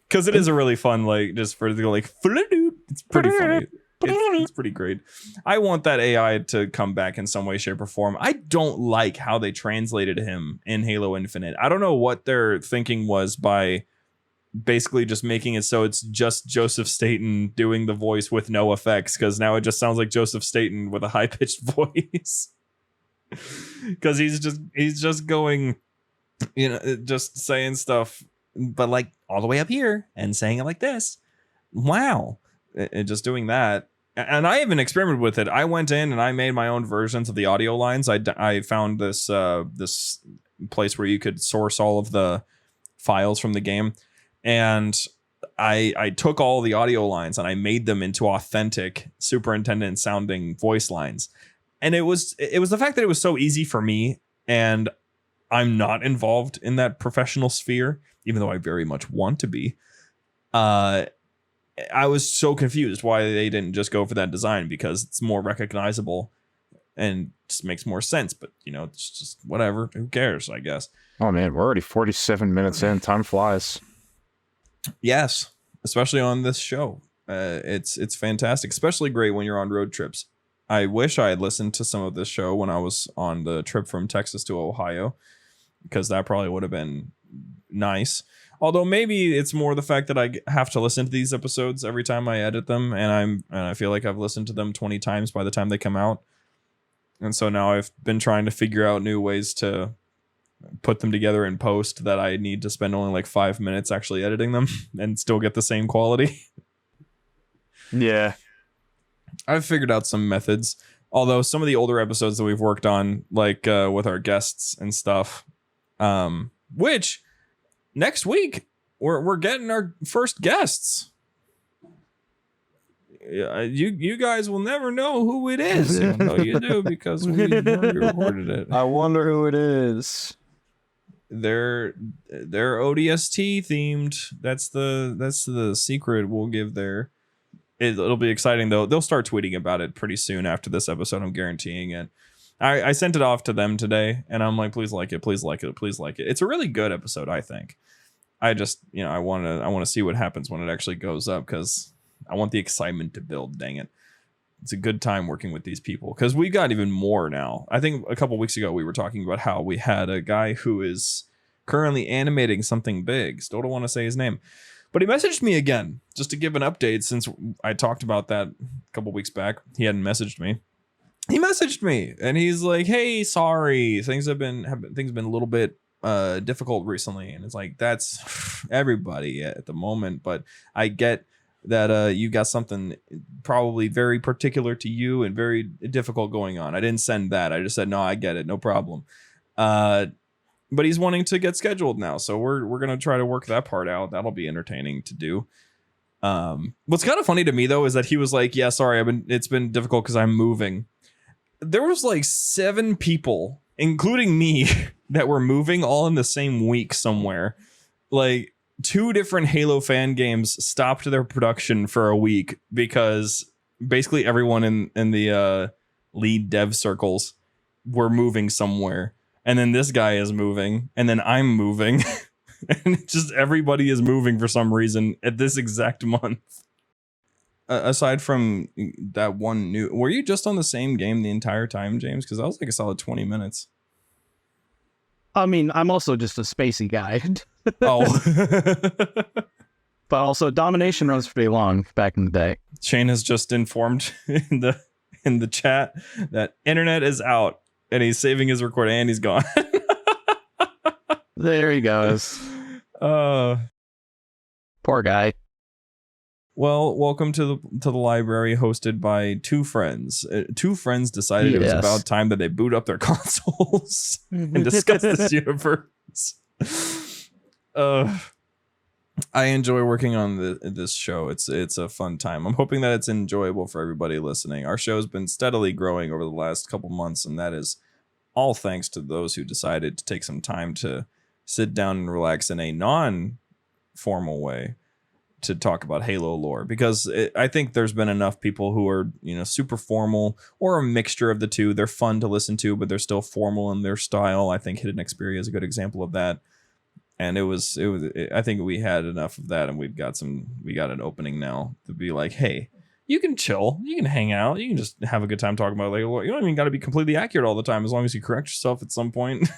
B: Because it is a really fun, like, just for the like, it's pretty funny. It's pretty great. I want that AI to come back in some way, shape, or form. I don't like how they translated him in Halo Infinite. I don't know what their thinking was by basically just making it so it's just Joseph Staten doing the voice with no effects, because now it just sounds like Joseph Staten with a high-pitched voice. Because he's just going, just saying stuff, but like all the way up here and saying it like this. Wow. And just doing that. And I even experimented with it. I went in and I made my own versions of the audio lines. I found this this place where you could source all of the files from the game. And I took all the audio lines and I made them into authentic superintendent sounding voice lines. And it was the fact that it was so easy for me, and I'm not involved in that professional sphere, even though I very much want to be. I was so confused why they didn't just go for that design, because it's more recognizable and just makes more sense. But, it's just whatever. Who cares, I guess.
D: Oh, man, we're already 47 minutes in. Time flies.
B: Yes, especially on this show. It's fantastic, especially great when you're on road trips. I wish I had listened to some of this show when I was on the trip from Texas to Ohio, because that probably would have been nice. Although maybe it's more the fact that I have to listen to these episodes every time I edit them, and I feel like I've listened to them 20 times by the time they come out. And so now I've been trying to figure out new ways to put them together in post that I need to spend only like 5 minutes actually editing them and still get the same quality.
D: Yeah.
B: I've figured out some methods. Although some of the older episodes that we've worked on, like with our guests and stuff, which next week we're getting our first guests. You guys will never know who it is. No, you do, because we recorded it.
D: I wonder who it is.
B: They're ODST themed. That's the secret we'll give there. It'll be exciting though. They'll start tweeting about it pretty soon after this episode. I'm guaranteeing it. I sent it off to them today, and I'm like, please like it, please like it, please like it. It's a really good episode, I think. I just, I want to see what happens when it actually goes up, because I want the excitement to build. Dang it. It's a good time working with these people, because we got even more now. I think a couple weeks ago we were talking about how we had a guy who is currently animating something big. Still don't want to say his name, but he messaged me again just to give an update, since I talked about that a couple weeks back. He hadn't messaged me. He messaged me and he's like, "Hey, sorry, things have been a little bit difficult recently." And it's like, that's everybody at the moment, but I get that you got something probably very particular to you and very difficult going on. I didn't send that. I just said, no, I get it, no problem. But he's wanting to get scheduled now, so we're gonna try to work that part out. That'll be entertaining to do. What's kind of funny to me though is that he was like, "Yeah, sorry, it's been difficult because I'm moving." There was like 7 people, including me, that were moving all in the same week somewhere. Like 2 different Halo fan games stopped their production for a week because basically everyone in the lead dev circles were moving somewhere. And then this guy is moving, and then I'm moving. And just everybody is moving for some reason at this exact month. Aside from that one were you just on the same game the entire time, James? Because that was like a solid 20 minutes.
C: I mean, I'm also just a spacey guy.
B: Oh.
C: But also, Domination runs pretty long back in the day.
B: Shane has just informed in in the chat that internet is out, and he's saving his recording, and he's gone.
C: There he goes.
B: Poor
C: guy.
B: Well, welcome to the library, hosted by two friends. Two friends decided it was about time that they boot up their consoles and discuss this universe. I enjoy working on this show. It's a fun time. I'm hoping that it's enjoyable for everybody listening. Our show's been steadily growing over the last couple months, and that is all thanks to those who decided to take some time to sit down and relax in a non-formal way to talk about Halo lore, because I think there's been enough people who are, super formal or a mixture of the two. They're fun to listen to, but they're still formal in their style. I think Hidden Xperia is a good example of that. And I think we had enough of that, and we got an opening now to be like, hey, you can chill, you can hang out, you can just have a good time talking about Halo lore. You don't even got to be completely accurate all the time, as long as you correct yourself at some point.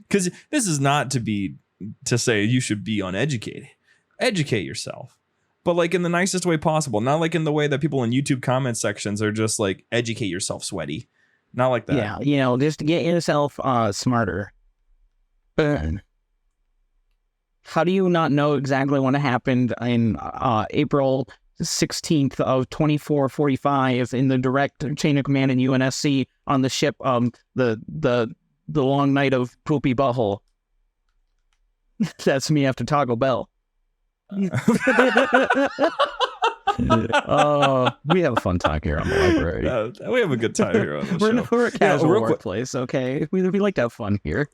B: Because this is not to say you should be uneducated. Educate yourself, but like in the nicest way possible, not like in the way that people in YouTube comment sections are just like, educate yourself, sweaty. Not like that.
C: Yeah, just to get yourself smarter. How do you not know exactly what happened in April 16th of 2445 in the direct chain of command in UNSC on the ship the long night of poopy butthole? That's me after Taco Bell. We have a fun time here on the library.
B: We have a good time here on the show.
C: We're a casual workplace, okay? We like to have fun here.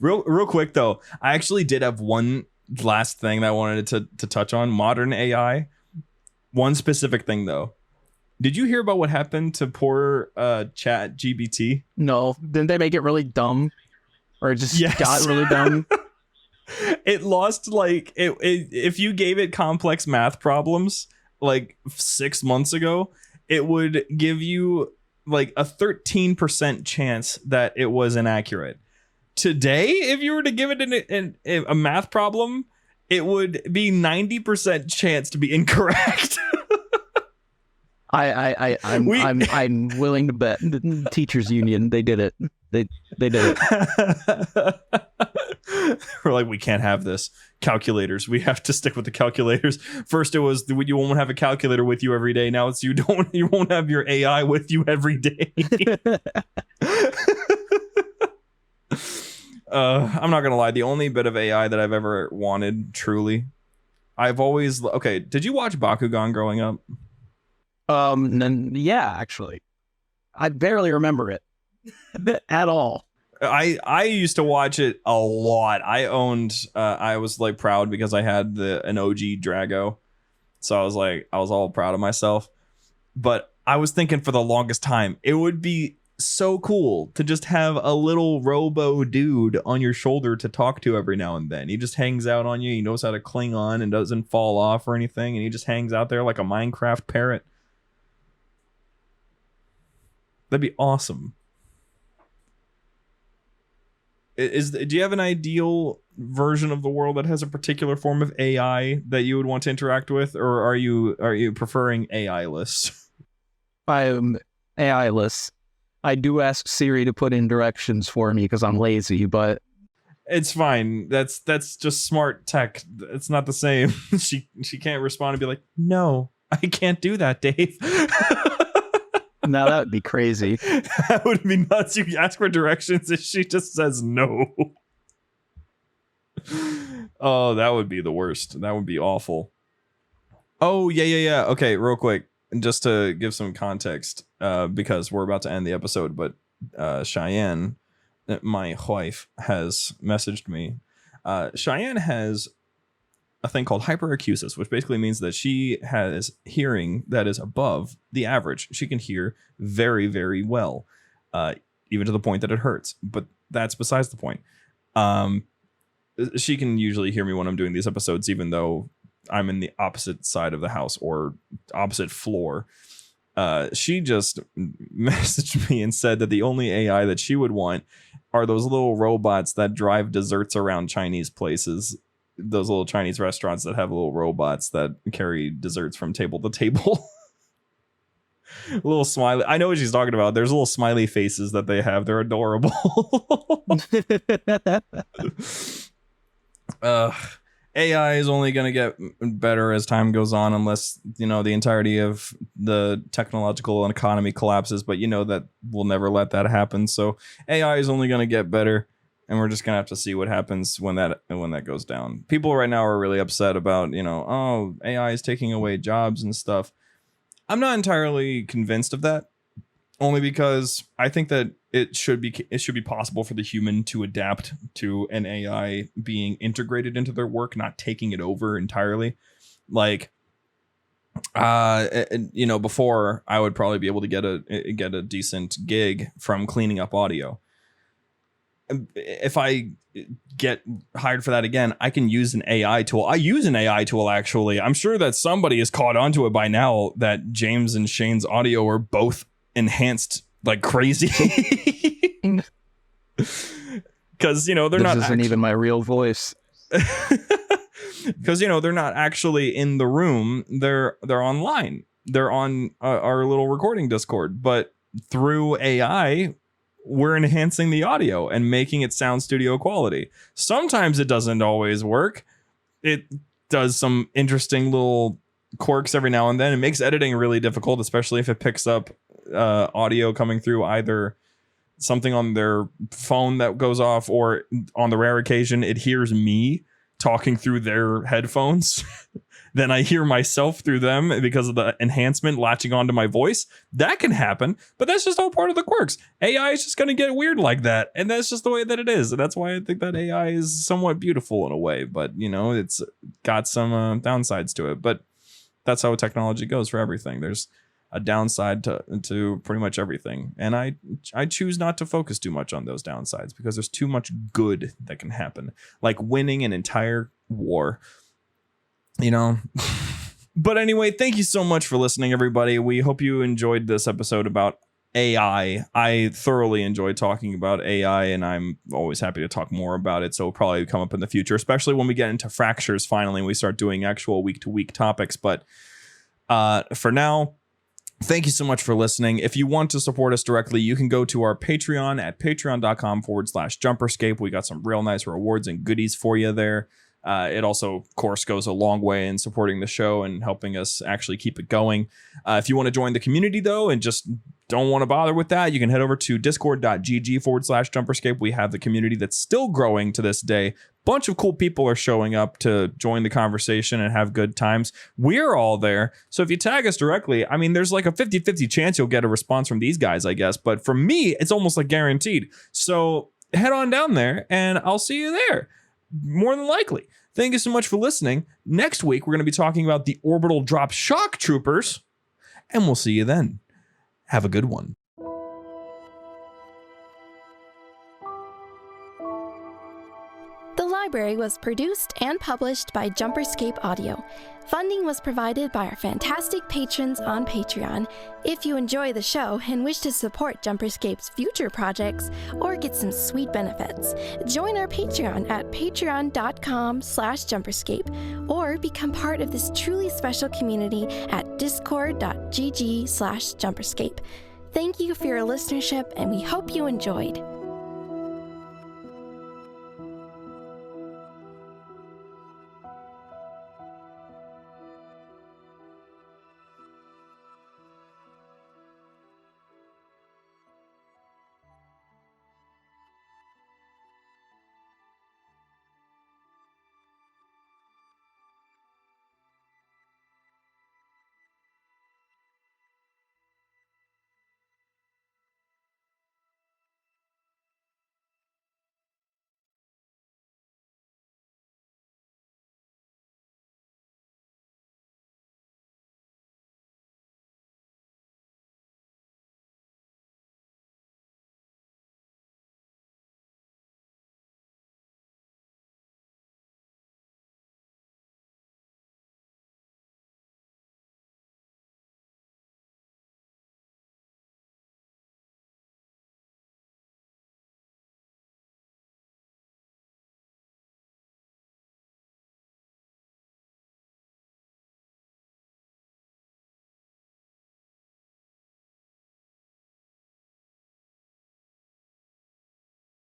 B: real quick though, I actually did have one last thing that I wanted to touch on. Modern AI. One specific thing though. Did you hear about what happened to poor Chat GBT?
C: No. Didn't they make it really dumb? Or it just got really dumb?
B: It lost if you gave it complex math problems like 6 months ago, it would give you like a 13% chance that it was inaccurate. Today, if you were to give it a math problem, it would be 90% chance to be incorrect.
C: I'm willing to bet the teachers union, they did it. They did it.
B: We're like, we can't have this. Calculators. We have to stick with the calculators. First it was you won't have a calculator with you every day. Now it's you won't have your AI with you every day. I'm not gonna lie. The only bit of AI that I've ever wanted, truly, did you watch Bakugan growing up?
C: Yeah, actually. I barely remember it at all.
B: I used to watch it a lot. I was like proud because I had an OG Drago. So I was all proud of myself. But I was thinking for the longest time, it would be so cool to just have a little robo dude on your shoulder to talk to every now and then. He just hangs out on you. He knows how to cling on and doesn't fall off or anything. And he just hangs out there like a Minecraft parrot. That'd be awesome. Do you have an ideal version of the world that has a particular form of AI that you would want to interact with, or are you preferring AI-less?
C: I'm AI-less. I do ask Siri to put in directions for me because I'm lazy, but
B: it's fine. That's just smart tech. It's not the same. She can't respond and be like, "No, I can't do that, Dave."
C: Now that would be crazy.
B: That would be nuts. You ask for directions and she just says no. Oh, that would be the worst. That would be awful. Oh, yeah. Okay, real quick. Just to give some context, because we're about to end the episode, but Cheyenne, my wife, has messaged me. Cheyenne has a thing called hyperacusis, which basically means that she has hearing that is above the average. She can hear very, very well, even to the point that it hurts. But that's besides the point. She can usually hear me when I'm doing these episodes, even though I'm in the opposite side of the house or opposite floor. She just messaged me and said that the only AI that she would want are those little robots that drive desserts around Chinese places. Those little Chinese restaurants that have little robots that carry desserts from table to table. Little smiley. I know what she's talking about. There's little smiley faces that they have. They're adorable. AI is only going to get better as time goes on, unless, you know, the entirety of the technological and economy collapses. But you know that we'll never let that happen. So AI is only going to get better, and we're just going to have to see what happens when that goes down. People right now are really upset about, you know, oh, AI is taking away jobs and stuff. I'm not entirely convinced of that, only because I think that it should be possible for the human to adapt to an AI being integrated into their work, not taking it over entirely. Like, you know, before I would probably be able to get a decent gig from cleaning up audio. If I get hired for that again, I can use an AI tool. I use an AI tool, actually. I'm sure that somebody has caught onto it by now that James and Shane's audio are both enhanced like crazy. Because, you know, they're
C: this isn't even my real voice.
B: Because, you know, they're not actually in the room. They're online. They're on our little recording Discord. But through AI, we're enhancing the audio and making it sound studio quality. Sometimes it doesn't always work. It does some interesting little quirks every now and then. It makes editing really difficult, especially if it picks up audio coming through either something on their phone that goes off, or on the rare occasion it hears me talking through their headphones. Then I hear myself through them because of the enhancement latching onto my voice. That can happen, but that's just all part of the quirks. AI is just going to get weird like that, and that's just the way that it is. And that's why I think that AI is somewhat beautiful in a way, but, you know, it's got some downsides to it. But that's how technology goes for everything. There's a downside to pretty much everything, and I choose not to focus too much on those downsides, because there's too much good that can happen, like winning an entire war, you know. But anyway, thank you so much for listening, everybody. We hope you enjoyed this episode about AI. I thoroughly enjoyed talking about AI, and I'm always happy to talk more about it, so it'll probably come up in the future, especially when we get into fractures finally and we start doing actual week-to-week topics. But for now, thank you so much for listening. If you want to support us directly, you can go to our Patreon at patreon.com/JumperScape. We got some real nice rewards and goodies for you there. It also, of course, goes a long way in supporting the show and helping us actually keep it going. If you want to join the community, though, and just don't want to bother with that, you can head over to discord.gg/JumperScape. We have the community that's still growing to this day. Bunch of cool people are showing up to join the conversation and have good times. We're all there. So if you tag us directly, I mean, there's like a 50-50 chance you'll get a response from these guys, I guess. But for me, it's almost like guaranteed. So head on down there and I'll see you there. More than likely. Thank you so much for listening. Next week, we're going to be talking about the orbital drop shock troopers, and we'll see you then. Have a good one.
E: The library was produced and published by JumperScape Audio. Funding was provided by our fantastic patrons on Patreon. If you enjoy the show and wish to support JumperScape's future projects or get some sweet benefits, join our Patreon at patreon.com/JumperScape or become part of this truly special community at discord.gg/JumperScape. Thank you for your listenership, and we hope you enjoyed.